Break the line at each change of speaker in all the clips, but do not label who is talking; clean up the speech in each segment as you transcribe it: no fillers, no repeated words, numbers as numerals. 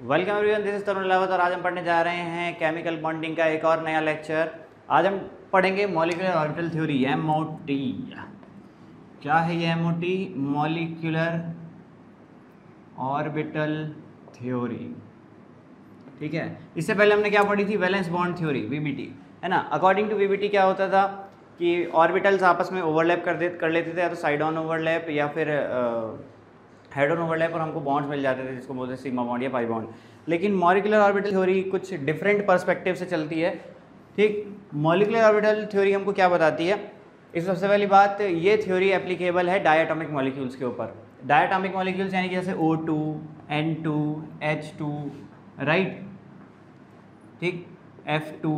Welcome everyone, this is तरुण लावत और आज हम पढ़ने जा रहे हैं केमिकल बॉन्डिंग का एक और नया लेक्चर। आज हम पढ़ेंगे मॉलिक्यूलर ऑर्बिटल थ्योरी, MOT। क्या है ये MOT? Molecular orbital theory. ठीक है, इससे पहले हमने क्या पढ़ी थी? वैलेंस बॉन्ड थ्योरी, VBT, है ना। अकॉर्डिंग टू VBT क्या होता था कि ऑर्बिटल्स आपस में ओवरलैप कर लेते थे, या तो साइड ऑन ओवरलैप या फिर हेड ऑन ओवरलैप, और हमको बॉन्ड्स मिल जाते थे जिसको बोलते हैं सिग्मा बॉन्ड या पाई बॉन्ड। लेकिन मॉलिक्यूलर ऑर्बिटल थ्योरी कुछ डिफरेंट पर्सपेक्टिव से चलती है। ठीक, मॉलिक्यूलर ऑर्बिटल थ्योरी हमको क्या बताती है? इस सबसे पहली बात, ये थ्योरी एप्लीकेबल है डायटोमिक मॉलिक्यूल्स के ऊपर। डायटोमिक मॉलिक्यूल्स यानी कि जैसे O2, N2, H2, राइट, ठीक, F2,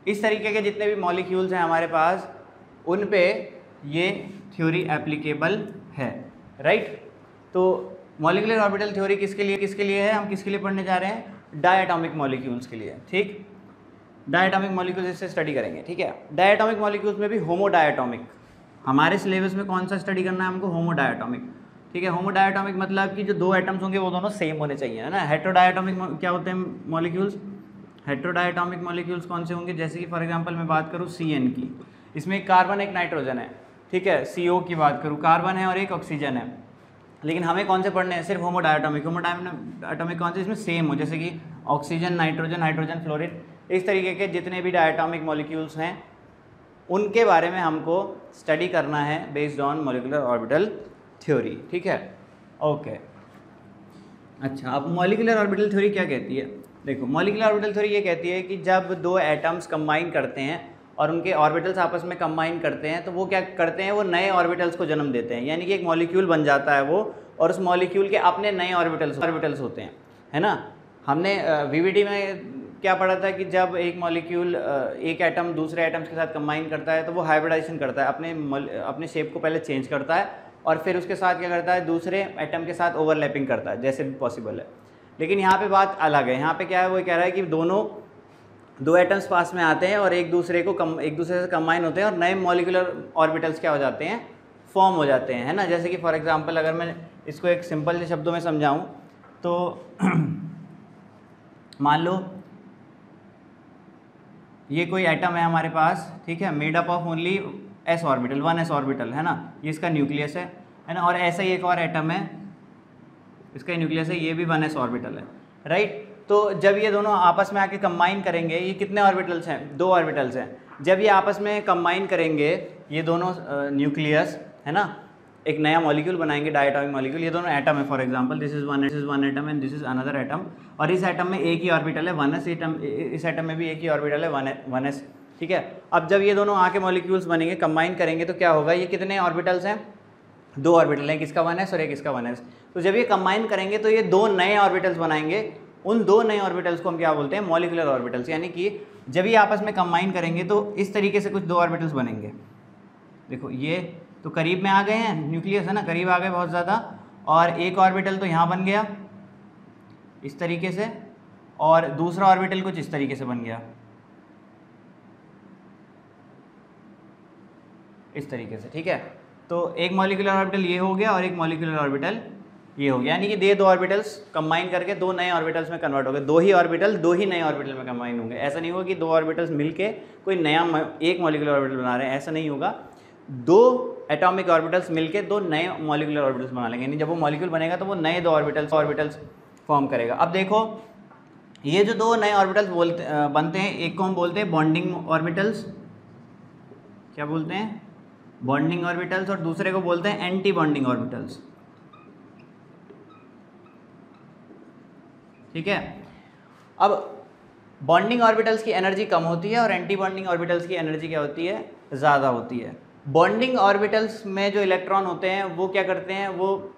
इस तरीके के जितने भी मॉलिक्यूल्स हैं हमारे पास, उन पे ये थ्योरी एप्लीकेबल है, राइट। तो मॉलिक्यूलर ऑर्बिटल थ्योरी किसके लिए है? हम किसके लिए पढ़ने जा रहे हैं? डायटोमिक मॉलिक्यूल्स के लिए। ठीक, डायटोमिक मॉलिक्यूल्स इससे स्टडी करेंगे। ठीक है, डायटोमिक मॉलिक्यूल्स में भी होमोडायटोमिक, हमारे सिलेबस में कौन सा स्टडी करना है हमको? होमोडायटोमिक। ठीक है, होमोडायटोमिक मतलब कि जो दो एटम्स होंगे वो दोनों सेम होने चाहिए, है ना। हेटेरोडायटोमिक क्या होते हैं मॉलिक्यूल्स? हेटेरोडायटोमिक मॉलिक्यूल्स कौन से होंगे? जैसे कि फॉर एग्जांपल मैं बात करूँ CN की, इसमें एक कार्बन एक नाइट्रोजन है। ठीक है, CO की बात करूँ, कार्बन है और एक ऑक्सीजन है। लेकिन हमें कौन से पढ़ने हैं? सिर्फ होमोडायटोमिक। होमोडायटोमिक कौन से? इसमें सेम हो, जैसे कि ऑक्सीजन, नाइट्रोजन, हाइड्रोजन, फ्लोरीन, इस तरीके के जितने भी डायटोमिक मॉलिक्यूल्स हैं उनके बारे में हमको स्टडी करना है based on molecular orbital theory. ठीक है, ओके। अच्छा, अब मॉलिक्यूलर ऑर्बिटल थ्योरी क्या कहती है? देखो, मॉलिक्यूलर ऑर्बिटल थ्योरी ये कहती है कि जब दो एटम्स कंबाइन करते हैं और उनके ऑर्बिटल्स आपस में कंबाइन करते हैं तो वो क्या करते हैं? वो नए ऑर्बिटल्स को जन्म देते हैं, यानी कि एक मॉलिक्यूल बन जाता है वो, और उस मॉलिक्यूल के अपने नए ऑर्बिटल्स होते हैं, है ना। हमने VBT में क्या पढ़ा था कि जब एक मॉलिक्यूल एक एटम दूसरे एटम्स के साथ कंबाइन करता है तो वो हाइब्रिडाइजेशन करता है, अपने शेप को पहले चेंज करता है और फिर उसके साथ क्या करता है? दूसरे एटम के साथ ओवरलैपिंग करता है, जैसे भी पॉसिबल है। लेकिन यहाँ पे बात अलग है। यहाँ पे क्या है? वो कह रहा है कि दो एटम्स पास में आते हैं और एक दूसरे से कंबाइन होते हैं और नए मॉलिक्यूलर ऑर्बिटल्स क्या हो जाते हैं? फॉर्म हो जाते हैं, है ना। जैसे कि फॉर एग्जांपल अगर मैं इसको एक सिंपल से शब्दों में समझाऊं तो मान लो ये कोई एटम है हमारे पास, ठीक है, made up of only S orbital, 1s orbital, है ना, ये इसका न्यूक्लियस है ना। और ऐसा ही एक और एटम है, इसका न्यूक्लियस है, ये भी 1s ऑर्बिटल है, राइट। तो जब ये दोनों आपस में आके कंबाइन करेंगे, ये कितने ऑर्बिटल्स हैं? 2 ऑर्बिटल्स हैं। जब ये आपस में कंबाइन करेंगे ये दोनों न्यूक्लियस, है ना, एक नया मॉलिक्यूल बनाएंगे, डायटोमिक मॉलिक्यूल। ये दोनों एटम है, for example this is one atom and this is another atom, और इस एटम में एक ही ऑर्बिटल है 1s, इस एटम में भी एक ही ऑर्बिटल है 1s। ठीक है, अब जब ये दोनों आके मॉलिक्यूल्स बनेंगे, कंबाइन करेंगे तो क्या होगा? ये कितने ऑर्बिटल्स हैं? 2 ऑर्बिटल हैं, किसका 1s और एक इसका 1s। तो जब ये कंबाइन करेंगे तो ये 2 नए ऑर्बिटल्स बनाएंगे। उन 2 नए ऑर्बिटल्स को हम क्या बोलते हैं? Molecular orbitals. यानी कि जब ये आपस में कंबाइन करेंगे तो इस तरीके से कुछ 2 ऑर्बिटल्स बनेंगे। देखो, ये तो करीब में आ गए हैं, न्यूक्लियस है ना, करीब आ गए बहुत ज़्यादा, और एक ऑर्बिटल तो यहाँ बन गया इस तरीके से, और दूसरा ऑर्बिटल कुछ इस तरीके से बन गया, इस तरीके से। ठीक है, तो एक मॉलिक्यूलर ऑर्बिटल ये हो गया और एक मॉलिक्यूलर ऑर्बिटल ये हो गया, यानी कि ये 2 ऑर्बिटल्स कंबाइन करके 2 नए ऑर्बिटल्स में कन्वर्ट हो गए। 2 ही नए ऑर्बिटल में कंबाइन होंगे। ऐसा नहीं होगा कि 2 ऑर्बिटल्स मिलके कोई नया एक मॉलिक्यूलर ऑर्बिटल बना रहे हैं, ऐसा नहीं होगा। 2 एटॉमिक ऑर्बिटल्स मिलके 2 नए मॉलिक्यूलर ऑर्बिटल्स बना लेंगे, यानी जब वो मॉलिक्यूल बनेगा तो वो नए 2 ऑर्बिटल्स फॉर्म करेगा। अब देखो, ये जो 2 नए ऑर्बिटल्स बनते हैं, एक को हम बोलते हैं बॉन्डिंग ऑर्बिटल्स। क्या बोलते हैं? Bonding orbitals. और दूसरे को बोलते हैं एंटी बॉन्डिंग ऑर्बिटल्स। ठीक है, अब बॉन्डिंग ऑर्बिटल्स की एनर्जी कम होती है और एंटी बॉन्डिंग ऑर्बिटल्स की एनर्जी क्या होती है? ज़्यादा होती है। बॉन्डिंग ऑर्बिटल्स में जो इलेक्ट्रॉन होते हैं वो क्या करते हैं? वो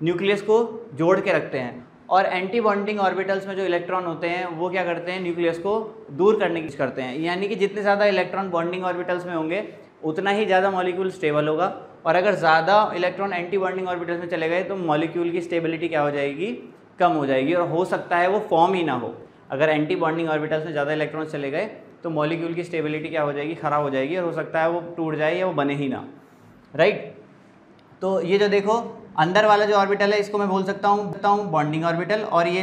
न्यूक्लियस को जोड़ के रखते हैं, और एंटी बॉन्डिंग ऑर्बिटल्स में जो इलेक्ट्रॉन होते हैं वो क्या करते हैं? न्यूक्लियस को दूर करने की कोशिश करते हैं। यानी कि जितने ज़्यादा इलेक्ट्रॉन बॉन्डिंग ऑर्बिटल्स में होंगे उतना ही ज़्यादा मॉलिक्यूल स्टेबल होगा, और अगर ज़्यादा इलेक्ट्रॉन एंटी बॉन्डिंग ऑर्बिटल्स में चले गए तो मॉलिक्यूल की स्टेबिलिटी क्या हो जाएगी? कम हो जाएगी, और हो सकता है वो फॉर्म ही ना हो। अगर एंटी बॉन्डिंग ऑर्बिटल्स में ज़्यादा इलेक्ट्रॉन्स चले गए तो मॉलिक्यूल की स्टेबिलिटी क्या हो जाएगी? ख़राब हो जाएगी, और हो सकता है वो टूट जाए या वो बने ही ना, राइट। तो ये जो देखो, अंदर वाला जो ऑर्बिटल है इसको मैं बोल सकता हूँ बॉन्डिंग ऑर्बिटल, और ये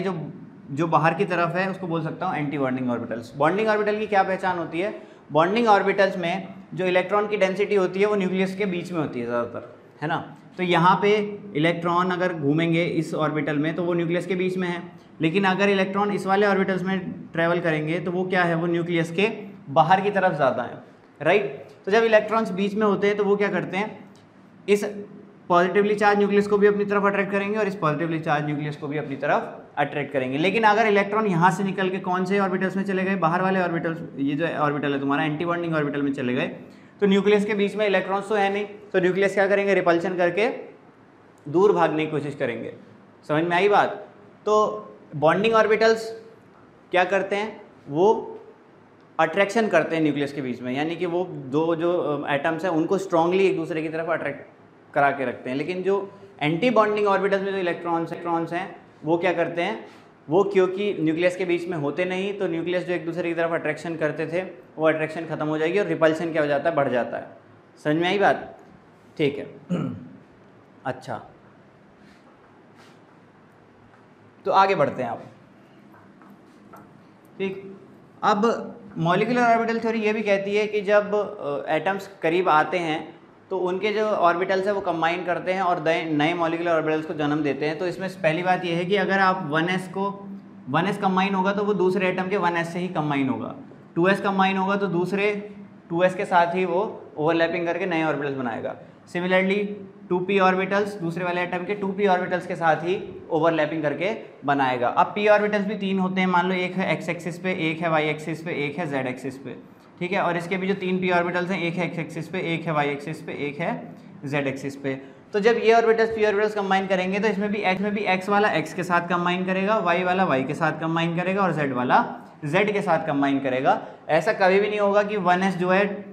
जो बाहर की तरफ है उसको बोल सकता हूँ anti bonding orbitals. Bonding orbital की क्या पहचान होती है? बॉन्डिंग ऑर्बिटल्स में जो इलेक्ट्रॉन की डेंसिटी होती है वो न्यूक्लियस के बीच में होती है ज़्यादातर, है ना। तो यहाँ पे इलेक्ट्रॉन अगर घूमेंगे इस ऑर्बिटल में तो वो न्यूक्लियस के बीच में है, लेकिन अगर इलेक्ट्रॉन इस वाले ऑर्बिटल्स में ट्रैवल करेंगे तो वो क्या है, वो न्यूक्लियस के बाहर की तरफ ज़्यादा है, राइट। तो जब इलेक्ट्रॉन्स बीच में होते हैं तो वो क्या करते हैं, इस पॉजिटिवली चार्ज न्यूक्लियस को भी अपनी तरफ अट्रैक्ट करेंगे और इस पॉजिटिवली चार्ज न्यूक्लियस को भी अपनी तरफ अट्रैक्ट करेंगे। लेकिन अगर इलेक्ट्रॉन यहाँ से निकल के कौन से ऑर्बिटल्स में चले गए, बाहर वाले ऑर्बिटल्स, ये जो ऑर्बिटल है तुम्हारा एंटी बॉन्डिंग ऑर्बिटल में चले गए, तो न्यूक्लियस के बीच में इलेक्ट्रॉन्स तो है नहीं, तो न्यूक्लियस क्या करेंगे, रिपल्शन करके दूर भागने की कोशिश करेंगे। समझ में आई बात? तो बॉन्डिंग ऑर्बिटल्स क्या करते हैं, वो अट्रैक्शन करते हैं न्यूक्लियस के बीच में, यानी कि वो दो जो एटम्स हैं उनको स्ट्रांगली एक दूसरे की तरफ अट्रैक्ट करा के रखते हैं। लेकिन जो एंटी बॉन्डिंग ऑर्बिटल्स में जो इलेक्ट्रॉन्स हैं वो क्या करते हैं, वो क्योंकि न्यूक्लियस के बीच में होते नहीं, तो न्यूक्लियस जो एक दूसरे की तरफ अट्रैक्शन करते थे वो अट्रैक्शन खत्म हो जाएगी और रिपल्शन क्या हो जाता है, बढ़ जाता है। समझ में आई बात? ठीक है। अच्छा, तो आगे बढ़ते हैं आप। ठीक, अब मॉलिक्यूलर ऑर्बिटल थ्योरी ये भी कहती है कि जब एटम्स करीब आते हैं तो उनके जो ऑर्बिटल्स है वो कंबाइन करते हैं और नए मॉलिक्यूलर ऑर्बिटल्स को जन्म देते हैं। तो इसमें पहली बात ये है कि अगर आप 1s कंबाइन होगा तो वो दूसरे एटम के 1s से ही कंबाइन होगा, 2s कंबाइन होगा तो दूसरे 2s के साथ ही वो ओवरलैपिंग करके नए ऑर्बिटल्स बनाएगा। सिमिलरली 2p ऑर्बिटल्स दूसरे वाले एटम के 2p ऑर्बिटल्स के साथ ही ओवरलैपिंग करके बनाएगा। अब p ऑर्बिटल्स भी 3 होते हैं, मान लो एक है x एक्सिस पे, एक है y एक्सिस पे, एक है z एक्सिस पे, ठीक है। और इसके भी जो 3 p ऑर्बिटल्स हैं, एक है x एक्सिस पे, एक है y एक्सिस पे, एक है z एक्सिस पे। तो जब ये ऑर्बिटल्स p ऑर्बिटल्स कंबाइन करेंगे तो इसमें भी x वाला x के साथ कंबाइन करेगा, y वाला y के साथ कंबाइन करेगा और z वाला z के साथ कंबाइन करेगा। ऐसा कभी भी नहीं होगा कि 1s जो है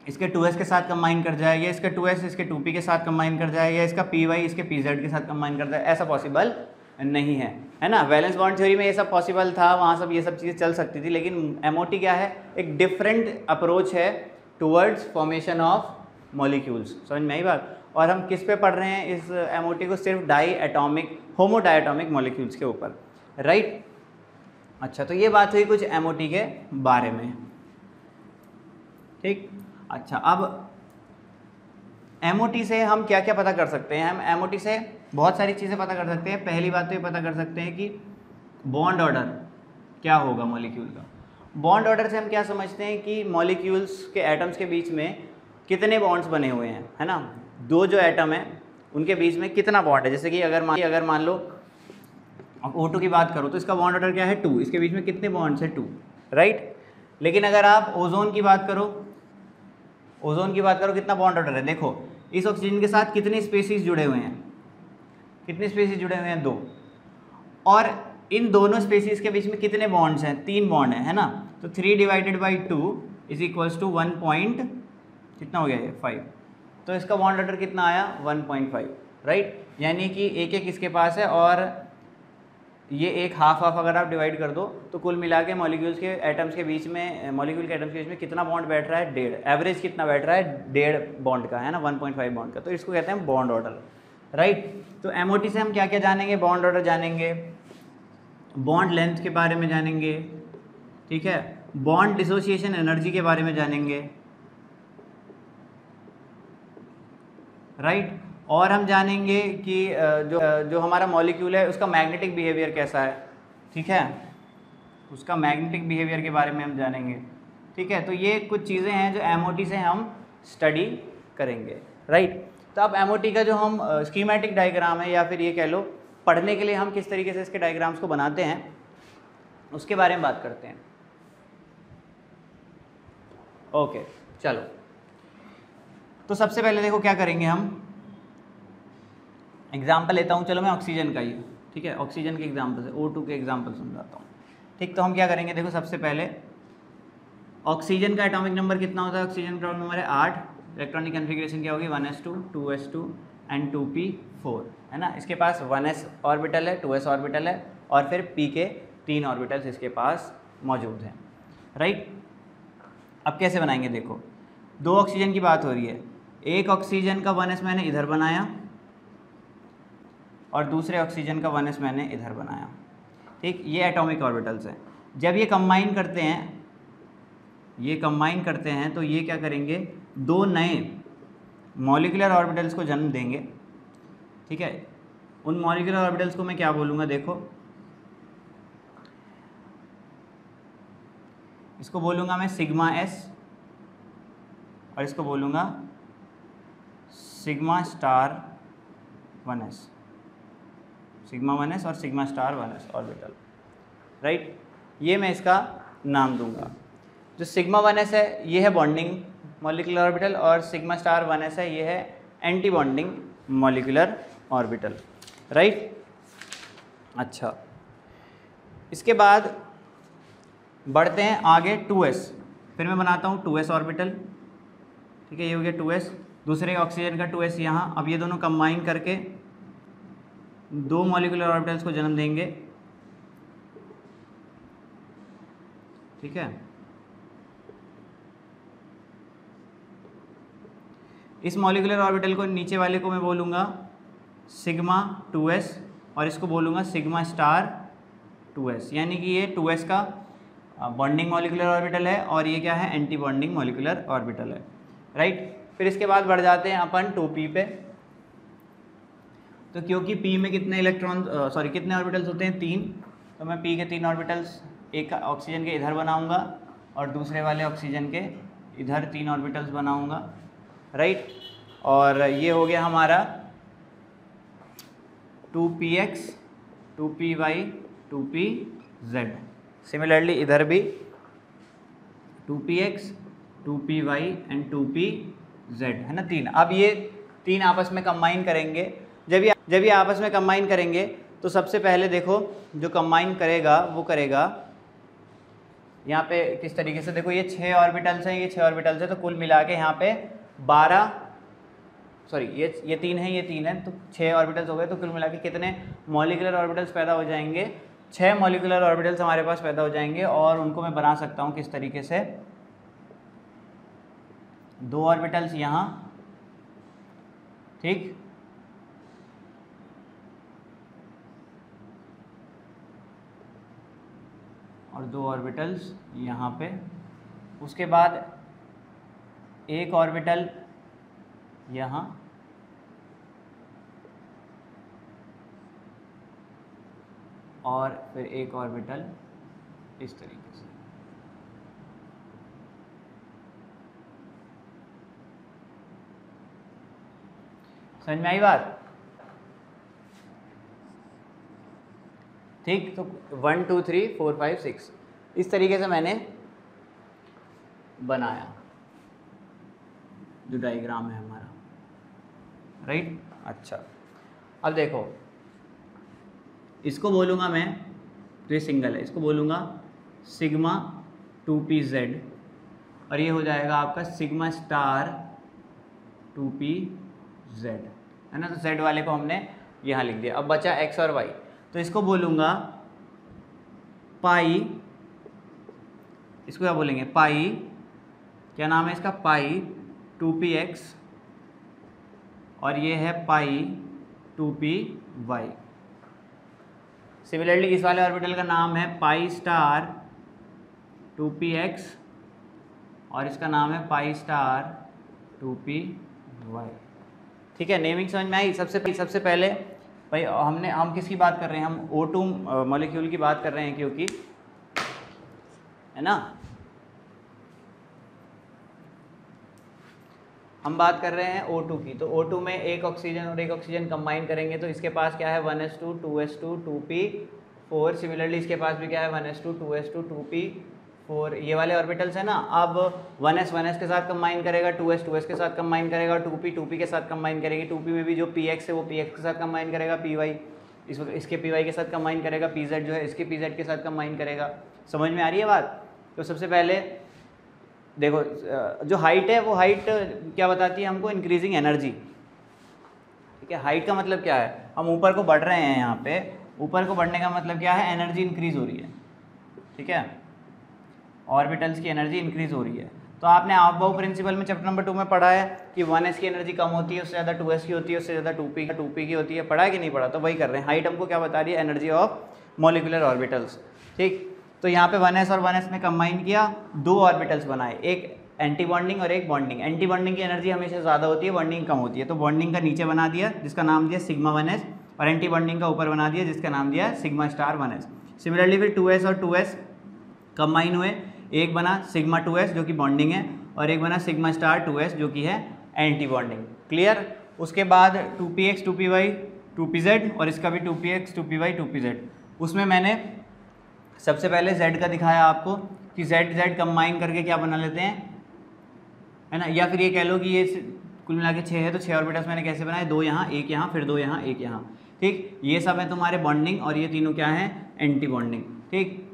इसके 2s के साथ कंबाइन कर जाएगा, इसके 2s इसके 2p के साथ कंबाइन कर जाएगा, इसका py इसके pz के साथ कंबाइन कर जाएगा। ऐसा पॉसिबल नहीं है, है ना। वैलेंस बॉन्ड थ्योरी में ये सब पॉसिबल था, वहाँ सब ये सब चीज़ें चल सकती थी, लेकिन MOT क्या है, एक डिफरेंट अप्रोच है टुवर्ड्स फॉर्मेशन ऑफ मॉलिक्यूल्स। समझ में आई बात? और हम किस पे पढ़ रहे हैं इस MOT को, सिर्फ होमो डायटोमिक मॉलिक्यूल्स के ऊपर, राइट। अच्छा, तो ये बात हुई कुछ MOT के बारे में, ठीक। अच्छा, अब MOT से हम क्या क्या पता कर सकते हैं? हम MOT से बहुत सारी चीज़ें पता कर सकते हैं। पहली बात तो ये पता कर सकते हैं कि बॉन्ड ऑर्डर क्या होगा मॉलिक्यूल का। बॉन्ड ऑर्डर से हम क्या समझते हैं कि मॉलिक्यूल्स के एटम्स के बीच में कितने बॉन्ड्स बने हुए हैं, है ना। दो जो एटम हैं उनके बीच में कितना बॉन्ड है। जैसे कि अगर मान लो O2 की बात करो तो इसका बॉन्ड ऑर्डर क्या है, 2। इसके बीच में कितने बॉन्ड्स हैं, 2, राइट। लेकिन अगर आप ओजोन की बात करो कितना बॉन्ड ऑर्डर है। देखो, इस ऑक्सीजन के साथ कितनी स्पीशीज जुड़े हुए हैं, 2। और इन दोनों स्पीशीज के बीच में कितने बॉन्ड्स हैं, 3 बॉन्ड है ना। तो 3 divided by 2 is equals to 1 point कितना हो गया ये 5। तो इसका बॉन्ड ऑर्डर कितना आया, 1.5, राइट। यानी कि एक इसके पास है और ये एक हाफ अगर आप डिवाइड कर दो तो कुल मिला के मॉलिक्यूल के एटम्स के बीच में कितना बॉन्ड बैठ रहा है, 1.5। एवरेज कितना बैठ रहा है, 1.5 बॉन्ड का, है ना, 1.5 बॉन्ड का। तो इसको कहते हैं बॉन्ड ऑर्डर, राइट। तो MOT से हम क्या क्या जानेंगे, बॉन्ड ऑर्डर जानेंगे, बॉन्ड लेंथ के बारे में जानेंगे, ठीक है, बॉन्ड डिसोसिएशन एनर्जी के बारे में जानेंगे, राइट। और हम जानेंगे कि जो हमारा मॉलिक्यूल है उसका मैग्नेटिक बिहेवियर कैसा है, ठीक है, उसका मैग्नेटिक बिहेवियर के बारे में हम जानेंगे, ठीक है। तो ये कुछ चीज़ें हैं जो MOT से हम स्टडी करेंगे, राइट। तो अब MOT का जो हम स्कीमेटिक डायग्राम है या फिर ये कह लो पढ़ने के लिए हम किस तरीके से इसके डायग्राम्स को बनाते हैं उसके बारे में बात करते हैं। ओके, चलो। तो सबसे पहले देखो क्या करेंगे, हम एग्जाम्पल लेता हूँ, चलो मैं ऑक्सीजन का ही, ठीक है, ऑक्सीजन के एग्जाम्पल से, O2 के एग्जाम्पल समझाता हूँ, ठीक। तो हम क्या करेंगे, देखो सबसे पहले ऑक्सीजन का एटॉमिक नंबर कितना होता है, ऑक्सीजन का एटॉमिक नंबर है 8। इलेक्ट्रॉनिक कन्फिग्रेशन क्या होगी, 1s2 2s2 एंड 2p4, है ना। इसके पास 1s ऑर्बिटल है, 2s ऑर्बिटल है और फिर p के 3 ऑर्बिटल्स इसके पास मौजूद हैं, राइट। अब कैसे बनाएंगे, देखो 2 ऑक्सीजन की बात हो रही है। एक ऑक्सीजन का 1s मैंने इधर बनाया और दूसरे ऑक्सीजन का 1s मैंने इधर बनाया। ठीक, ये एटॉमिक ऑर्बिटल्स हैं। जब ये कंबाइन करते हैं तो ये क्या करेंगे, दो नए मॉलिक्यूलर ऑर्बिटल्स को जन्म देंगे। ठीक है, उन मॉलिक्यूलर ऑर्बिटल्स को मैं क्या बोलूँगा, देखो इसको बोलूँगा मैं सिग्मा एस और इसको बोलूँगा sigma star 1s, sigma 1s और sigma star 1s orbital, right. ये मैं इसका नाम दूंगा। जो सिग्मा 1s है ये है बॉन्डिंग मॉलिक्यूलर ऑर्बिटल और सिग्मा स्टार 1s है ये है anti bonding molecular orbital, right. अच्छा, इसके बाद बढ़ते हैं आगे 2s, फिर मैं बनाता हूँ 2s ऑर्बिटल। ठीक है, ये हो गया 2s, दूसरे ऑक्सीजन का 2s यहाँ। अब ये दोनों कंबाइन करके दो मॉलिक्यूलर ऑर्बिटल्स को जन्म देंगे। ठीक है, इस मॉलिक्यूलर ऑर्बिटल को नीचे वाले को मैं बोलूँगा सिग्मा 2s और इसको बोलूँगा सिग्मा स्टार 2s, यानी कि ये 2s का बॉन्डिंग मॉलिक्यूलर ऑर्बिटल है और ये क्या है, एंटी बॉन्डिंग मॉलिक्यूलर ऑर्बिटल है, राइट। फिर इसके बाद बढ़ जाते हैं अपन 2p पे। तो क्योंकि p में कितने कितने ऑर्बिटल्स होते हैं, 3, तो मैं p के 3 ऑर्बिटल्स एक ऑक्सीजन के इधर बनाऊंगा और दूसरे वाले ऑक्सीजन के इधर 3 ऑर्बिटल्स बनाऊंगा, राइट। और ये हो गया हमारा 2px 2py 2pz। सिमिलरली इधर भी 2px 2py एंड 2pz है ना, 3। अब ये 3 आपस में कंबाइन करेंगे। जब ये आपस में कंबाइन करेंगे तो सबसे पहले देखो जो कंबाइन करेगा वो करेगा यहाँ पे किस तरीके से, देखो ये 6 ऑर्बिटल्स हैं, ये 6 ऑर्बिटल्स हैं, तो कुल मिला के यहाँ पे 12 ये 3 है, ये 3 है, तो 6 ऑर्बिटल्स हो गए। तो कुल मिला के कितने मॉलिक्यूलर ऑर्बिटल्स पैदा हो जाएंगे, 6 मॉलिक्यूलर ऑर्बिटल्स हमारे पास पैदा हो जाएंगे। और उनको मैं बना सकता हूँ किस तरीके से, 2 ऑर्बिटल्स यहाँ, ठीक, और 2 ऑर्बिटल्स यहाँ पे। उसके बाद एक ऑर्बिटल यहाँ और फिर एक ऑर्बिटल इस तरीके से। समझ में आई बात? ठीक, तो 1 2 3 4 5 6 इस तरीके से मैंने बनाया जो डायग्राम है हमारा, राइट। अच्छा, अब देखो इसको बोलूँगा मैं, तो ये सिंगल है, इसको बोलूँगा सिग्मा 2pz और ये हो जाएगा आपका सिग्मा स्टार 2pz, है ना। तो z वाले को हमने यहाँ लिख दिया। अब बचा x और y, तो इसको बोलूँगा पाई, इसको क्या बोलेंगे, पाई, क्या नाम है इसका, पाई 2px और ये है पाई 2py। सिमिलरली इस वाले ऑर्बिटल का नाम है पाई स्टार 2px और इसका नाम है पाई स्टार 2py। ठीक है, नेमिंग समझ में आई? सबसे पहले भाई हम किसकी बात कर रहे हैं, हम O2 मॉलिक्यूल की बात कर रहे हैं, क्योंकि है ना, हम बात कर रहे हैं O2 की। तो O2 में एक ऑक्सीजन और एक ऑक्सीजन कंबाइन करेंगे तो इसके पास क्या है, 1s2 2s2 2p4। सिमिलरली इसके पास भी क्या है, 1s2 2s2 2p4। ये वाले ऑर्बिटल्स है ना। अब 1s के साथ कंबाइन करेगा, 2s के साथ कंबाइन करेगा, 2p के साथ कंबाइन करेगी, 2p में भी जो px है वो px के साथ कंबाइन करेगा, py इसके py के साथ कंबाइन करेगा, pz जो है इसके pz के साथ कंबाइन करेगा। समझ में आ रही है बात? तो सबसे पहले देखो जो हाइट है वो हाइट क्या बताती है हमको, इंक्रीजिंग एनर्जी। ठीक है, हाइट का मतलब क्या है, हम ऊपर को बढ़ रहे हैं, यहाँ पे ऊपर को बढ़ने का मतलब क्या है, एनर्जी इंक्रीज हो रही है। ठीक है, ऑर्बिटल्स की एनर्जी इंक्रीज हो रही है। तो आपने अबाव प्रिंसिपल में चैप्टर नंबर 2 में पढ़ा है कि 1s की एनर्जी कम होती है, उससे ज़्यादा 2s की होती है, उससे ज़्यादा 2p की होती है। पढ़ा है कि नहीं पढ़ा? तो वही कर रहे हैं। हाइट हमको क्या बता रही है? Energy of molecular orbitals. ठीक, तो यहाँ पे 1s और 1s में कंबाइन किया, 2 ऑर्बिटल्स बनाए, एक एंटी बॉन्डिंग और एक बॉन्डिंग। एंटी बॉन्डिंग की एनर्जी हमेशा ज़्यादा होती है, बॉन्डिंग कम होती है। तो बॉन्डिंग का नीचे बना दिया जिसका नाम दिया सिग्मा 1s, और एंटी बॉन्डिंग का ऊपर बना दिया जिसका नाम दिया सिग्मा स्टार 1s। सिमिलरली फिर 2s और 2s कंबाइन हुए, एक बना सिग्मा 2s जो कि बॉन्डिंग है, और एक बना सिग्मा स्टार 2s जो कि है एंटी बॉन्डिंग। क्लियर? उसके बाद 2px 2py 2pz, और इसका भी 2px 2py 2pz। उसमें मैंने सबसे पहले z का दिखाया आपको कि z कंबाइन करके क्या बना लेते हैं, है ना, या फिर ये कह लो कि ये कुल मिला के 6 है, तो 6 ऑर्बिटल्स मैंने कैसे बनाए? 2 यहाँ, 1 यहाँ, फिर 2 यहाँ, 1 यहाँ। ठीक, ये सब है तुम्हारे बॉन्डिंग, और ये तीनों क्या है? Anti bonding. ठीक,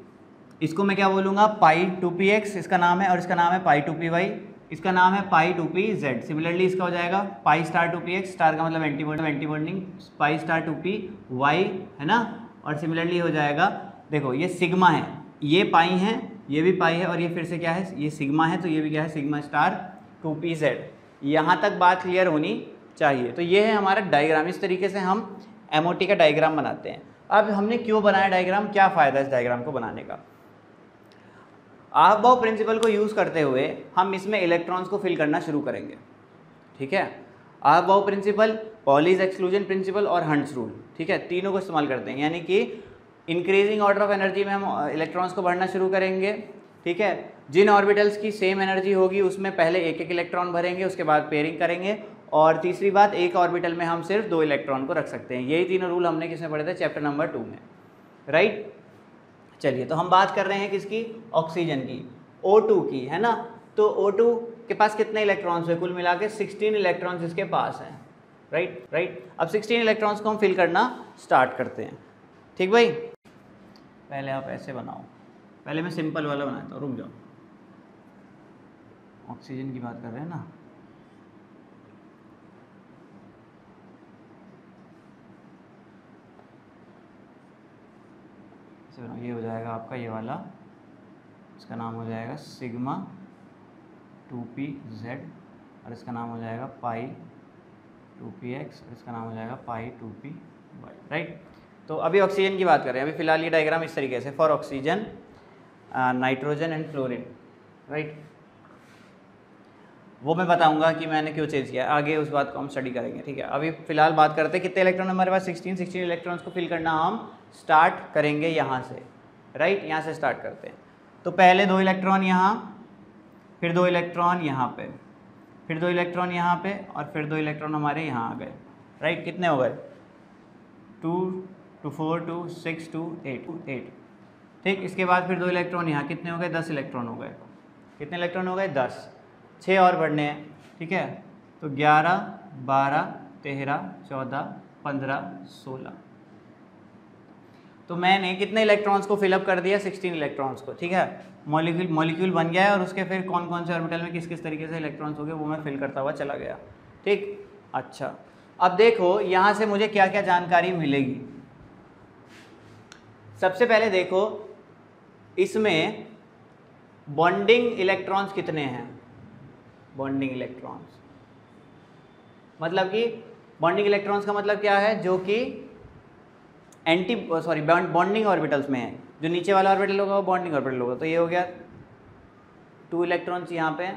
इसको मैं क्या बोलूँगा? पाई 2px इसका नाम है, और इसका नाम है पाई 2py, इसका नाम है पाई 2pz। सिमिलरली इसका हो जाएगा पाई स्टार 2px, स्टार का मतलब anti bonding, pi star 2py, है ना। और सिमिलरली हो जाएगा, देखो ये सिग्मा है, ये पाई है, ये भी पाई है, और ये फिर से क्या है? ये सिग्मा है, तो ये भी क्या है? Sigma star 2pz। यहाँ तक बात क्लियर होनी चाहिए। तो ये है हमारा डायग्राम। इस तरीके से हम MOT का डायग्राम बनाते हैं। अब हमने क्यों बनाया डायग्राम, क्या फ़ायदा है इस डायग्राम को बनाने का? अबाव प्रिंसिपल को यूज़ करते हुए हम इसमें इलेक्ट्रॉन्स को फिल करना शुरू करेंगे। ठीक है, Aufbau principle, Pauli's exclusion principle और हंट्स रूल, ठीक है, तीनों को इस्तेमाल करते हैं। यानी कि इंक्रीजिंग ऑर्डर ऑफ एनर्जी में हम इलेक्ट्रॉन्स को भरना शुरू करेंगे। ठीक है, जिन ऑर्बिटल्स की सेम एनर्जी होगी उसमें पहले एक एक इलेक्ट्रॉन भरेंगे, उसके बाद पेयरिंग करेंगे, और तीसरी बात, एक ऑर्बिटल में हम सिर्फ 2 इलेक्ट्रॉन को रख सकते हैं। यही तीनों रूल हमने किसमें पढ़े थे? चैप्टर नंबर 2 में, राइट। चलिए, तो हम बात कर रहे हैं किसकी? ऑक्सीजन की, O2 की, है ना। तो O2 के पास कितने इलेक्ट्रॉन्स है? कुल मिला के 16 इलेक्ट्रॉन्स इसके पास हैं, राइट। अब 16 इलेक्ट्रॉन्स को हम फिल करना स्टार्ट करते हैं। ठीक भाई, पहले आप ऐसे बनाओ, पहले मैं सिंपल वाला बनाता हूँ, रुक जाओ, ऑक्सीजन की बात कर रहे हैं ना। ये हो जाएगा आपका ये वाला, इसका नाम हो जाएगा सिग्मा 2pz, और इसका नाम हो जाएगा पाई 2px, और इसका नाम हो जाएगा पाई 2py, राइट। तो अभी ऑक्सीजन की बात कर रहे हैं। अभी फिलहाल ये डायग्राम इस तरीके से, for oxygen, nitrogen and fluorine, right. वो मैं बताऊंगा कि मैंने क्यों चेंज किया, आगे उस बात को हम स्टडी करेंगे। ठीक है, अभी फिलहाल बात करते हैं कितने इलेक्ट्रॉन हमारे पास? 16 इलेक्ट्रॉन्स को फिल करना हम स्टार्ट करेंगे यहाँ से, राइट। यहाँ से स्टार्ट करते हैं। तो पहले 2 इलेक्ट्रॉन यहाँ, फिर 2 इलेक्ट्रॉन यहाँ पे, फिर 2 इलेक्ट्रॉन यहाँ पे, और फिर 2 इलेक्ट्रॉन हमारे यहाँ आ गए, राइट। कितने हो गए? 2 2 4 2 6 2 8। ठीक, इसके बाद फिर 2 इलेक्ट्रॉन यहाँ, कितने हो गए? 10 इलेक्ट्रॉन हो गए। कितने इलेक्ट्रॉन हो गए? 10। 6 और बढ़ने हैं, ठीक है। तो 11 12 13 14 15 16। तो मैंने कितने इलेक्ट्रॉन्स को फिलअप कर दिया? 16 इलेक्ट्रॉन्स को, ठीक है। मॉलिक्यूल बन गया है, और उसके फिर कौन कौन से ऑर्बिटल में किस किस तरीके से इलेक्ट्रॉन्स हो गए वो मैं फिल करता हुआ चला गया। ठीक, अच्छा, अब देखो यहाँ से मुझे क्या क्या जानकारी मिलेगी। सबसे पहले देखो इसमें बॉन्डिंग इलेक्ट्रॉन्स कितने हैं? बॉन्डिंग इलेक्ट्रॉन्स मतलब कि बॉन्डिंग इलेक्ट्रॉन्स का मतलब क्या है? जो कि बॉन्डिंग ऑर्बिटल्स में है। जो नीचे वाला ऑर्बिटल होगा वो बॉन्डिंग ऑर्बिटल होगा। तो ये हो गया 2 इलेक्ट्रॉन्स यहाँ पे,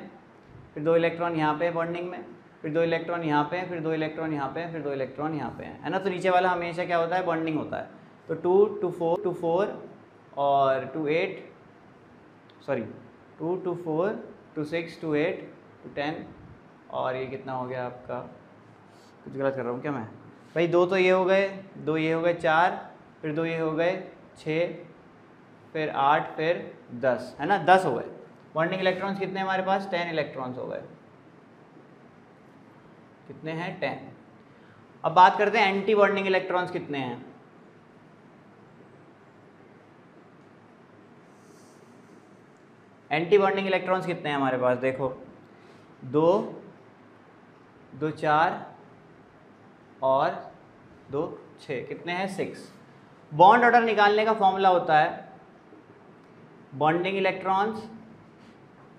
फिर 2 इलेक्ट्रॉन यहाँ पे बॉन्डिंग में, फिर 2 इलेक्ट्रॉन यहाँ पे, फिर 2 इलेक्ट्रॉन यहाँ पे, फिर 2 इलेक्ट्रॉन यहाँ पे है ना। तो नीचे वाला हमेशा क्या होता है? बॉन्डिंग होता है। तो 2 to 4 और 2 to 4 to 6 to 8 to 10, और ये कितना हो गया आपका? कुछ गलत कर रहा हूँ क्या मैं भाई? 2 तो ये हो गए, 2 ये हो गए 4, फिर 2 ये हो गए 6, फिर 8, फिर 10, है ना। 10 हो गए। बॉन्डिंग इलेक्ट्रॉन्स कितने हमारे पास? 10 इलेक्ट्रॉन्स हो गए। कितने हैं? 10। अब बात करते हैं एंटी बॉन्डिंग इलेक्ट्रॉन्स कितने हैं। एंटी बॉन्डिंग इलेक्ट्रॉन्स कितने हैं हमारे पास? देखो 2 2 4 और 2 6, कितने हैं? 6। बॉन्ड ऑर्डर निकालने का फॉर्मूला होता है bonding electrons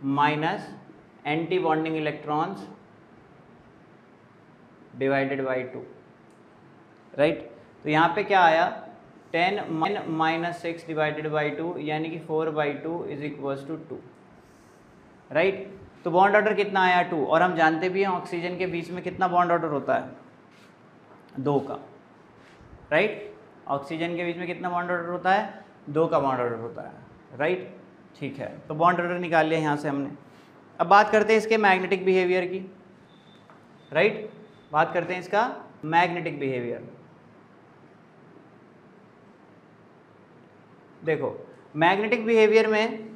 minus anti bonding electrons divided by 2, right. तो यहाँ पे क्या आया 10 - 6 डिवाइडेड बाई 2 यानी कि 4/2 इज इक्वल्स टू 2, राइट। तो बॉन्ड ऑर्डर कितना आया 2, और हम जानते भी हैं ऑक्सीजन के बीच में कितना बॉन्ड ऑर्डर होता है 2 का, राइट। ऑक्सीजन के बीच में कितना बॉन्ड ऑर्डर होता है 2 का बॉन्ड ऑर्डर होता है, राइट। ठीक है, तो बॉन्ड ऑर्डर निकाल लिया यहाँ से हमने। अब बात करते हैं इसके मैग्नेटिक बिहेवियर की, राइट। बात करते हैं इसका मैग्नेटिक बिहेवियर। देखो मैग्नेटिक बिहेवियर में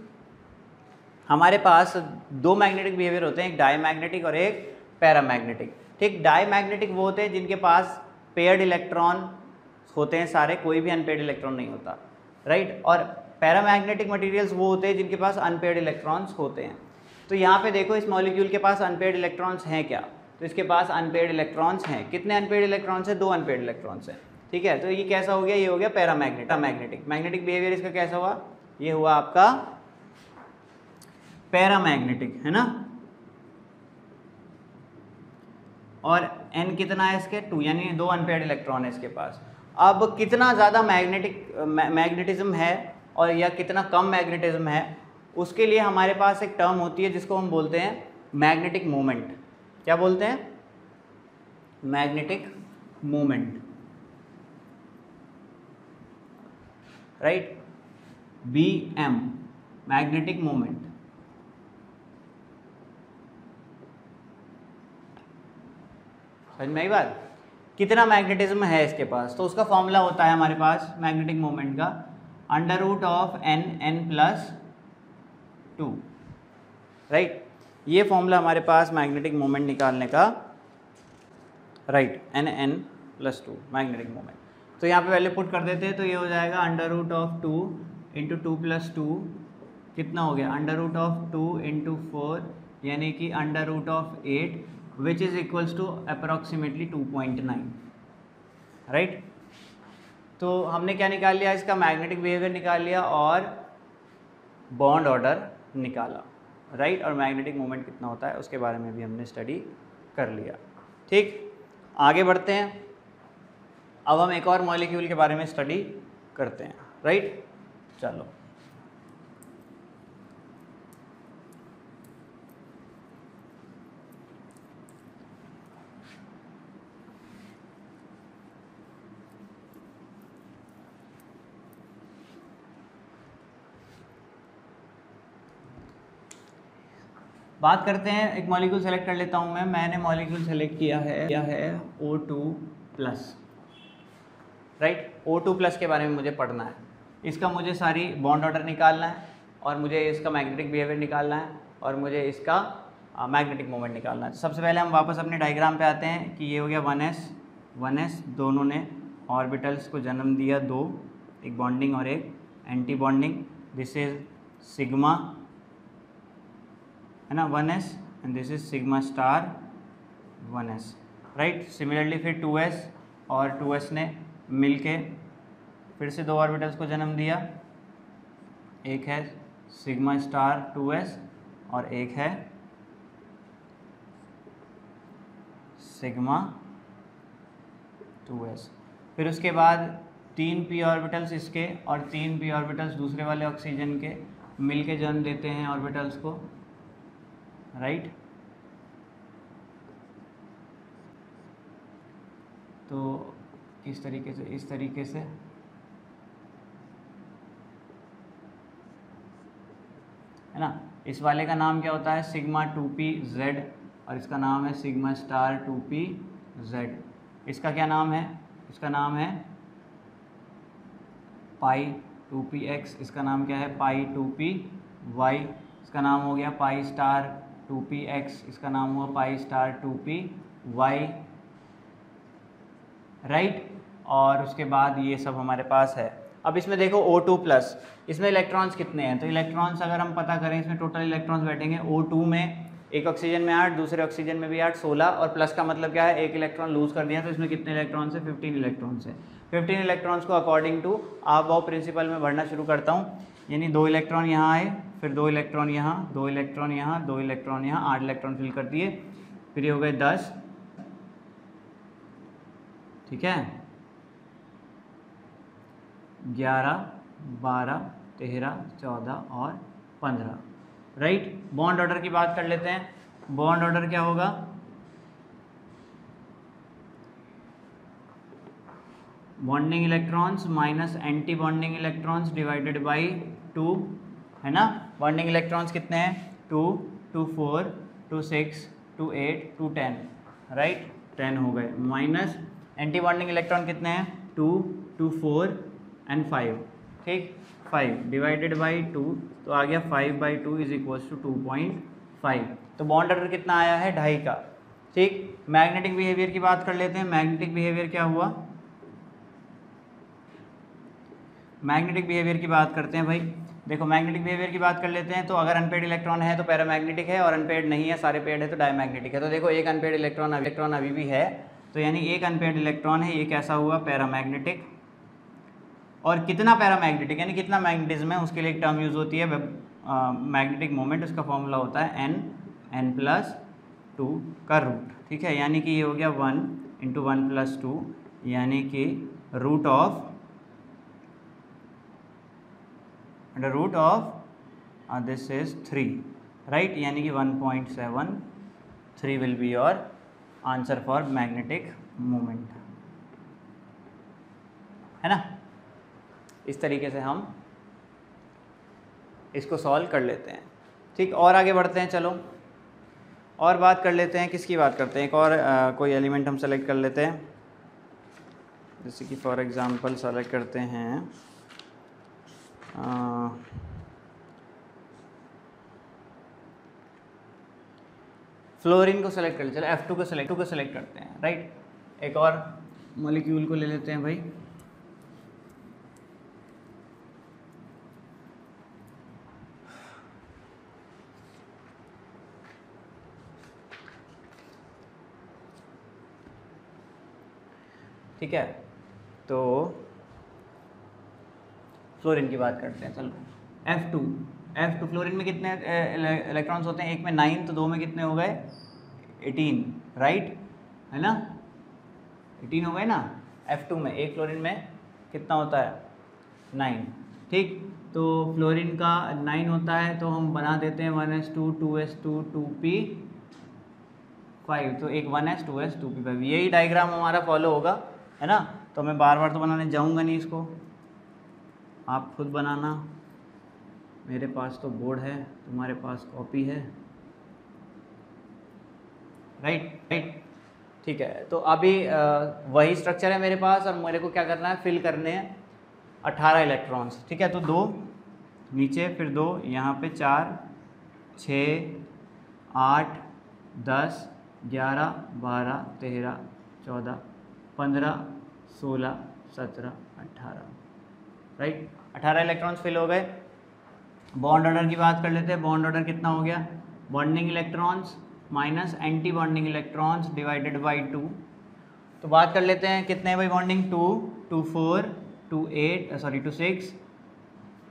हमारे पास 2 मैग्नेटिक बिहेवियर होते हैं, एक डायमैग्नेटिक और एक पैरामैग्नेटिक, ठीक। डायमैग्नेटिक वो होते हैं जिनके पास पेयर्ड इलेक्ट्रॉन होते हैं सारे, कोई भी अनपेयर्ड इलेक्ट्रॉन नहीं होता, राइट। और पैरामैग्नेटिक मटेरियल्स वो होते हैं जिनके पास अनपेयर्ड इलेक्ट्रॉन्स होते हैं। तो यहाँ पे देखो इस मॉलिक्यूल के पास अनपेयर्ड इलेक्ट्रॉन्स हैं क्या, तो इसके पास अनपेयर्ड इलेक्ट्रॉन्स हैं। कितने अनपेयर्ड इलेक्ट्रॉन्स हैं 2 अनपेयर्ड इलेक्ट्रॉन्स हैं, ठीक है। तो ये कैसा हो गया, ये हो गया पैरामैग्नेटिक। मैग्नेटिक बिहेवियर इसका कैसा हुआ, ये हुआ आपका पैरामैग्नेटिक, है ना। और n कितना है इसके 2, यानी 2 अनपेयर्ड इलेक्ट्रॉन है इसके पास। अब कितना ज़्यादा मैग्नेटिज्म है और या कितना कम मैग्नेटिज्म है, उसके लिए हमारे पास एक टर्म होती है जिसको हम बोलते हैं मैग्नेटिक मोमेंट। क्या बोलते हैं, magnetic moment, right. BM magnetic moment. समझ में आई बात, कितना मैग्नेटिज्म है इसके पास, तो उसका फॉर्मूला होता है हमारे पास मैग्नेटिक मोमेंट का √n n+2, राइट। ये फॉर्मूला हमारे पास मैग्नेटिक मोमेंट निकालने का, राइट, n+2 मैग्नेटिक मोमेंट। तो यहाँ पे वैल्यू पुट कर देते हैं, तो ये हो जाएगा √2 × 2 + 2 कितना हो गया, √2 × 4 यानी कि √8 which is equals to approximately 2.9, right. तो हमने क्या निकाल लिया, इसका मैग्नेटिक बिहेवियर निकाल लिया और बॉन्ड ऑर्डर निकाला, राइट। और मैग्नेटिक मोमेंट कितना होता है उसके बारे में भी हमने स्टडी कर लिया, ठीक। आगे बढ़ते हैं, अब हम एक और मॉलिक्यूल के बारे में स्टडी करते हैं, राइट। चलो बात करते हैं, एक मॉलिक्यूल सेलेक्ट कर लेता हूं मैंने मॉलिक्यूल सेलेक्ट किया है O2+, राइट। O2+ के बारे में मुझे पढ़ना है, इसका मुझे सारी बॉन्ड ऑर्डर निकालना है और मुझे इसका मैग्नेटिक बिहेवियर निकालना है और मुझे इसका मैग्नेटिक मोमेंट निकालना है। तो सबसे पहले हम वापस अपने डायग्राम पे आते हैं कि ये हो गया 1s, दोनों ने ऑर्बिटल्स को जन्म दिया 2, एक बॉन्डिंग और एक anti bonding. This is sigma, है ना, 1s, and this is sigma star 1s, right. Similarly फिर 2s और 2s ने मिलके फिर से 2 ऑर्बिटल्स को जन्म दिया, एक है सिग्मा स्टार 2s और एक है सिग्मा 2s। फिर उसके बाद 3 p ऑर्बिटल्स इसके और 3 p ऑर्बिटल्स दूसरे वाले ऑक्सीजन के मिलके जन्म देते हैं ऑर्बिटल्स को, राइट। तो इस तरीके से है ना। इस वाले का नाम क्या होता है, सिग्मा 2pz, और इसका नाम है सिग्मा स्टार 2pz। इसका क्या नाम है, इसका नाम है पाई 2px, इसका नाम क्या है पाई 2py, इसका नाम हो गया पाई स्टार 2px, इसका नाम हुआ पाई स्टार 2py, राइट। और उसके बाद ये सब हमारे पास है। अब इसमें देखो O2+, इसमें इलेक्ट्रॉन्स कितने हैं, तो इलेक्ट्रॉन्स अगर हम पता करें, इसमें टोटल इलेक्ट्रॉन्स बैठेंगे O2 में, एक ऑक्सीजन में 8, दूसरे ऑक्सीजन में भी 8, 16, और प्लस का मतलब क्या है, एक इलेक्ट्रॉन लूज कर दिया, तो इसमें कितने इलेक्ट्रॉन्स है 15 इलेक्ट्रॉन्स है। 15 इलेक्ट्रॉन्स को अकॉर्डिंग टू आप वो प्रिंसिपल में भरना शुरू करता हूँ, यानी 2 इलेक्ट्रॉन यहाँ आए, फिर 2 इलेक्ट्रॉन यहाँ, 2 इलेक्ट्रॉन यहाँ, 2 इलेक्ट्रॉन यहाँ, 8 इलेक्ट्रॉन फिल कर दिए। फिर ये हो गए 10, ठीक है, 11, 12, 13, 14 और 15, राइट। बॉन्ड ऑर्डर की बात कर लेते हैं। बॉन्ड ऑर्डर क्या होगा? Bonding electrons minus anti bonding electrons divided by 2, है ना। बॉन्डिंग इलेक्ट्रॉन्स कितने हैं? 2, 2, 4, 2, 6, 2, 8, 2, 10, राइट, 10 हो गए। माइनस एंटी बॉन्डिंग इलेक्ट्रॉन कितने हैं? 2, 2, 4 एंड 5, ठीक, 5 डिवाइडेड बाई 2, तो आ गया 5/2 इज इक्वल्स टू 2.5। तो बॉन्ड ऑर्डर कितना आया है? 2.5 का, ठीक। मैग्नेटिक बिहेवियर की बात कर लेते हैं। मैग्नेटिक बिहेवियर क्या हुआ? मैग्नेटिक बिहेवियर की बात करते हैं भाई। देखो मैग्नेटिक बिहेवियर की बात कर लेते हैं। तो अगर अनपेड इलेक्ट्रॉन है तो पैरामैग्नेटिक है, और अनपेड नहीं है, सारे पेड है तो डायमैग्नेटिक है। तो देखो एक अनपेड इलेक्ट्रॉन अभी भी है, तो यानी एक अनपेड इलेक्ट्रॉन है, ये कैसा हुआ? पैरामैग्नेटिक। और कितना पैरामैग्नेटिक यानी कितना मैग्नेटिज्म है, उसके लिए एक टर्म यूज़ होती है मैग्नेटिक मोमेंट। उसका फॉर्मूला होता है n+2 का रूट, ठीक है। यानी कि ये हो गया 1 × 1+2, यानी कि root of this is 3, right. यानी कि 1.73 will be your answer for magnetic moment, है ना। इस तरीके से हम इसको सॉल्व कर लेते हैं, ठीक। और आगे बढ़ते हैं, चलो और बात कर लेते हैं। किसकी बात करते हैं? एक और कोई एलिमेंट हम सेलेक्ट कर लेते हैं। जैसे कि फॉर एग्जांपल सेलेक्ट करते हैं फ्लोरीन को सेलेक्ट कर लेते हैं। चलो F2 को सेलेक्ट करते हैं, राइट। एक और मॉलिक्यूल को ले लेते हैं भाई। ठीक है, तो फ्लोरीन की बात करते हैं। चलो F2 फ्लोरीन में कितने इलेक्ट्रॉन्स होते हैं? एक में 9, तो 2 में कितने हो गए? 18, राइट, है ना। 18 हो गए ना F2 में। एक फ्लोरीन में कितना होता है? 9, ठीक। तो फ्लोरीन का 9 होता है, तो हम बना देते हैं 1s2 2s2 2p5, तो एक 1s 2s 2p5। यही डायग्राम हमारा फॉलो होगा, है ना। तो मैं बार बार तो बनाने जाऊंगा नहीं इसको, आप खुद बनाना। मेरे पास तो बोर्ड है, तुम्हारे पास कॉपी है, राइट, ठीक है। तो अभी वही स्ट्रक्चर है मेरे पास, और मेरे को क्या करना है? फिल करने हैं 18 इलेक्ट्रॉन्स, ठीक है। तो 2 नीचे, फिर 2 यहाँ पे, 4, 6, 8, 10, 11, 12, 13, 14, 15, 16, 17, 18, राइट। 18 इलेक्ट्रॉन्स फिल हो गए। बॉन्ड ऑर्डर की बात कर लेते हैं। बॉन्ड ऑर्डर कितना हो गया? Bonding electrons minus anti bonding electrons divided by 2। तो बात कर लेते हैं कितने हैं भाई बॉन्डिंग? 2, 2, 4, 2, 8, सॉरी 2, 6,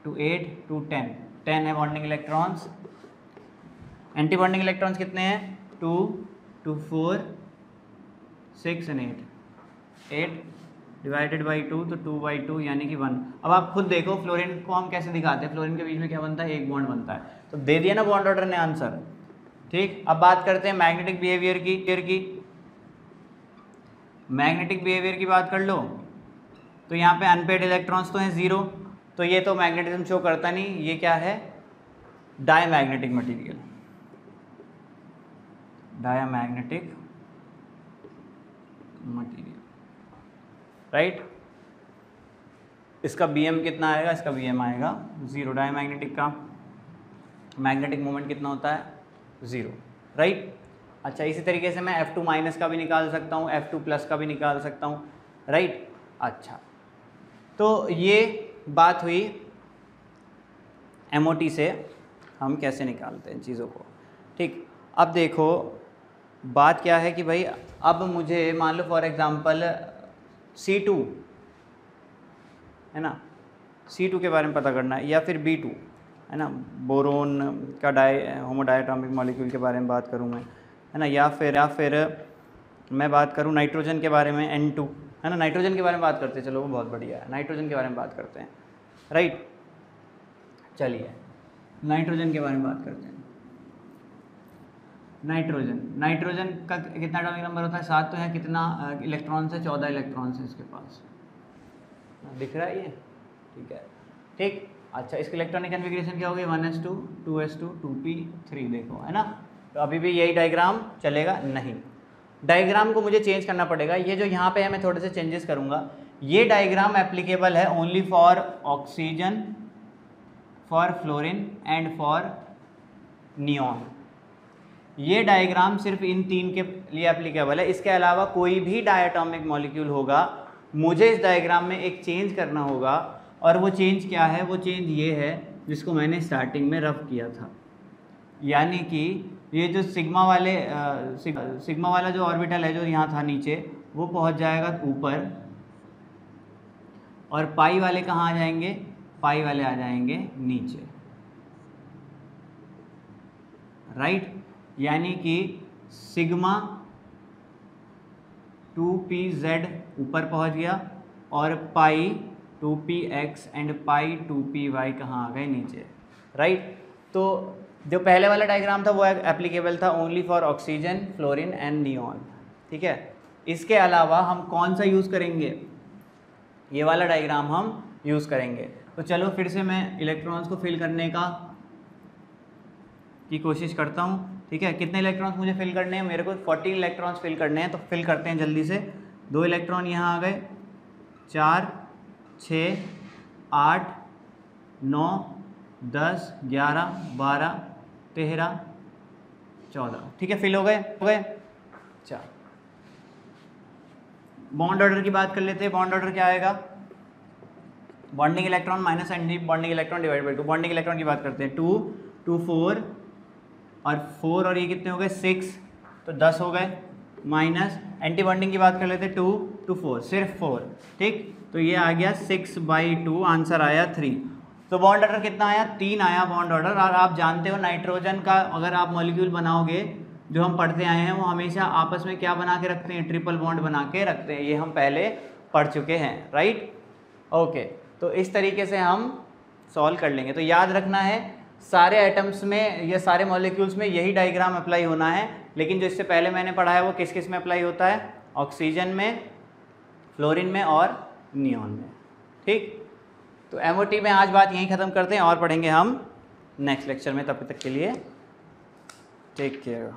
2, 8, 2, 10, 10 है bonding electrons. Anti bonding electrons कितने हैं? 2, 2, 4, 6 एंड 8 डिवाइडेड बाई 2, तो 2/2 यानी कि 1। अब आप खुद देखो फ्लोरीन को हम कैसे दिखाते हैं। फ्लोरीन के बीच में क्या बनता है? एक बॉन्ड बनता है। तो दे दिया ना बॉन्ड ऑर्डर ने आंसर, ठीक। अब बात करते हैं मैग्नेटिक बिहेवियर की। मैग्नेटिक बिहेवियर की बात कर लो, तो यहाँ पे अनपेड इलेक्ट्रॉन्स तो हैं 0, तो ये तो मैग्नेटिज्म शो करता नहीं। ये क्या है? Diamagnetic material, diamagnetic material, right. इसका BM कितना आएगा? इसका BM आएगा 0। डायमैग्नेटिक का मैग्नेटिक मोमेंट कितना होता है? 0, राइट। अच्छा, इसी तरीके से मैं F2 माइनस का भी निकाल सकता हूँ, F2 प्लस का भी निकाल सकता हूँ, राइट। अच्छा, तो ये बात हुई MOT से हम कैसे निकालते हैं चीज़ों को, ठीक। अब देखो बात क्या है कि भाई अब मुझे मान लो फॉर एग्जांपल C2 है ना, C2 के बारे में पता करना है, या फिर B2, है ना, बोरोन का होमोडायटॉमिक मॉलिक्यूल के बारे में बात करूँ मैं, है ना, या फिर मैं बात करूँ नाइट्रोजन के बारे में, N2, है ना, नाइट्रोजन के बारे में बात करते हैं, चलो वो बहुत बढ़िया है, नाइट्रोजन के बारे में बात करते हैं, राइट। चलिए नाइट्रोजन के बारे में बात करते हैं। नाइट्रोजन का कितना एटॉमिक नंबर होता है? 7, तो है कितना इलेक्ट्रॉन से? 14 इलेक्ट्रॉन से इसके पास, दिख रहा है ये, ठीक है, ठीक। अच्छा, इसकी इलेक्ट्रॉनिक कन्फिग्रेशन क्या होगी? 1s2 2s2 2p3, देखो, है ना। तो अभी भी यही डायग्राम चलेगा? नहीं, डायग्राम को मुझे चेंज करना पड़ेगा। ये जो यहाँ पे है मैं थोड़े से चेंजेस करूँगा। ये डायग्राम एप्लीकेबल है only for oxygen, for fluorine and for neon. ये डायग्राम सिर्फ इन 3 के लिए एप्लीकेबल है। इसके अलावा कोई भी डायटॉमिक मॉलिक्यूल होगा, मुझे इस डायग्राम में एक चेंज करना होगा, और वो चेंज क्या है? वो चेंज ये है जिसको मैंने स्टार्टिंग में रफ किया था, यानी कि ये जो सिग्मा वाला जो ऑर्बिटल है जो यहाँ था नीचे, वो पहुँच जाएगा ऊपर, और पाई वाले कहाँ आ जाएंगे? पाई वाले आ जाएंगे नीचे, राइट। यानी कि सिग्मा 2pz ऊपर पहुँच गया, और पाई 2px एंड पाई 2py कहाँ आ गए? नीचे, राइट। तो जो पहले वाला डायग्राम था वो एप्लीकेबल था only for oxygen, fluorine and neon, ठीक है। इसके अलावा हम कौन सा यूज़ करेंगे? ये वाला डायग्राम हम यूज़ करेंगे। तो चलो फिर से मैं इलेक्ट्रॉन्स को फिल करने की कोशिश करता हूँ, ठीक है। कितने इलेक्ट्रॉन्स मुझे फिल करने हैं? मेरे को 14 इलेक्ट्रॉन्स फिल करने हैं, तो फिल करते हैं जल्दी से। 2 इलेक्ट्रॉन यहाँ आ गए, 4 6 8 9 10 11 12 13 14, ठीक है, फिल हो गए। अच्छा, बॉन्ड ऑर्डर की बात कर लेते हैं। बॉन्ड ऑर्डर क्या आएगा? Bonding electron minus anti bonding electron divide by 2। Bonding electron की बात करते हैं, 2 2 4 और 4 और ये कितने हो गए? 6, तो 10 हो गए। माइनस एंटी बॉन्डिंग की बात कर लेते हैं, 2 2 4, सिर्फ 4, ठीक। तो ये आ गया 6/2, आंसर आया 3। तो बॉन्ड ऑर्डर कितना आया? 3 आया बॉन्ड ऑर्डर। और आप जानते हो नाइट्रोजन का अगर आप मॉलिक्यूल बनाओगे, जो हम पढ़ते आए हैं, वो हमेशा आपस में क्या बना के रखते हैं? ट्रिपल बॉन्ड बना के रखते हैं। ये हम पहले पढ़ चुके हैं, राइट, ओके। तो इस तरीके से हम सॉल्व कर लेंगे। तो याद रखना है सारे एटम्स में या सारे मॉलिक्यूल्स में यही डायग्राम अप्लाई होना है, लेकिन जो इससे पहले मैंने पढ़ा है वो किस किस में अप्लाई होता है? ऑक्सीजन में, फ्लोरीन में और नियॉन में, ठीक। तो एमओटी में आज बात यहीं ख़त्म करते हैं, और पढ़ेंगे हम नेक्स्ट लेक्चर में। तब तक के लिए टेक केयर।